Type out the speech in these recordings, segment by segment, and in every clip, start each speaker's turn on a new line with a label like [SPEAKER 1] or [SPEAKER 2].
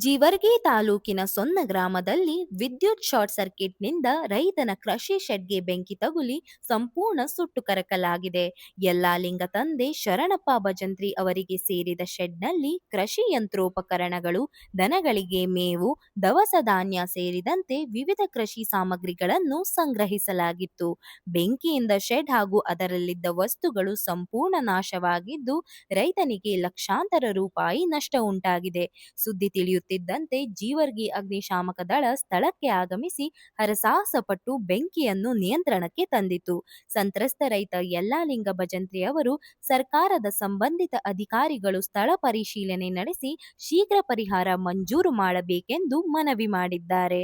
[SPEAKER 1] ಜೀವರ್ಗಿ ತಾಲೂಕಿನ ಸೊನ್ನ ಗ್ರಾಮದಲ್ಲಿ ವಿದ್ಯುತ್ ಶಾರ್ಟ್ ಸರ್ಕ್ಯೂಟ್ನಿಂದ ರೈತನ ಕೃಷಿ ಶೆಡ್ಗೆ ಬೆಂಕಿ ತಗುಲಿ ಸಂಪೂರ್ಣ ಸುಟ್ಟು ಕರಕಲಾಗಿದೆ. ಯಲ್ಲಾಲಿಂಗ ತಂದೆ ಶರಣಪ್ಪ ಭಜಂತ್ರಿ ಅವರಿಗೆ ಸೇರಿದ ಶೆಡ್ನಲ್ಲಿ ಕೃಷಿ ಯಂತ್ರೋಪಕರಣಗಳು, ದನಗಳಿಗೆ ಮೇವು, ದವಸ ಧಾನ್ಯ ಸೇರಿದಂತೆ ವಿವಿಧ ಕೃಷಿ ಸಾಮಗ್ರಿಗಳನ್ನು ಸಂಗ್ರಹಿಸಲಾಗಿತ್ತು. ಬೆಂಕಿಯಿಂದ ಶೆಡ್ ಹಾಗೂ ಅದರಲ್ಲಿದ್ದ ವಸ್ತುಗಳು ಸಂಪೂರ್ಣ ನಾಶವಾಗಿದ್ದು, ರೈತನಿಗೆ ಲಕ್ಷಾಂತರ ರೂಪಾಯಿ ನಷ್ಟ ಉಂಟಾಗಿದೆ. ಸುದ್ದಿ ತಿಳಿಯುತ್ತಿದ್ದಂತೆ ಜೀವರ್ಗಿ ಅಗ್ನಿಶಾಮಕ ದಳ ಸ್ಥಳಕ್ಕೆ ಆಗಮಿಸಿ ಹರಸಾಹಸ ಪಟ್ಟು ಬೆಂಕಿಯನ್ನು ನಿಯಂತ್ರಣಕ್ಕೆ ತಂದಿತು. ಸಂತ್ರಸ್ತ ರೈತ ಯಲ್ಲಾಲಿಂಗ ಭಜಂತ್ರಿ ಅವರು ಸರ್ಕಾರದ ಸಂಬಂಧಿತ ಅಧಿಕಾರಿಗಳು ಸ್ಥಳ ಪರಿಶೀಲನೆ ನಡೆಸಿ ಶೀಘ್ರ ಪರಿಹಾರ ಮಂಜೂರು ಮಾಡಬೇಕೆಂದು ಮನವಿ ಮಾಡಿದ್ದಾರೆ.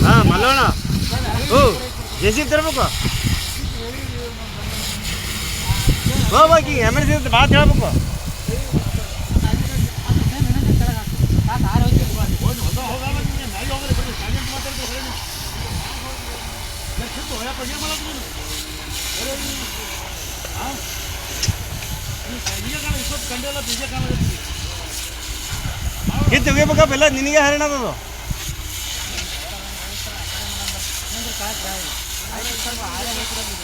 [SPEAKER 2] ಹಾಂ ಮಲ್ಲೋಣ ಓ ಜೆಸಿ ತರಬೇಕು ಹೋಗ್ಬೇಕು ಎಮರ್ಜೆನ್ಸಿ ಭಾಳ ಹೇಳ್ಬೇಕು. ಇದು ತೆಗಿಬೇಕಪ್ಪ ಎಲ್ಲ ನಿನಗೆ ಹರಣ ಅದದು.
[SPEAKER 3] ಆಯ್ತು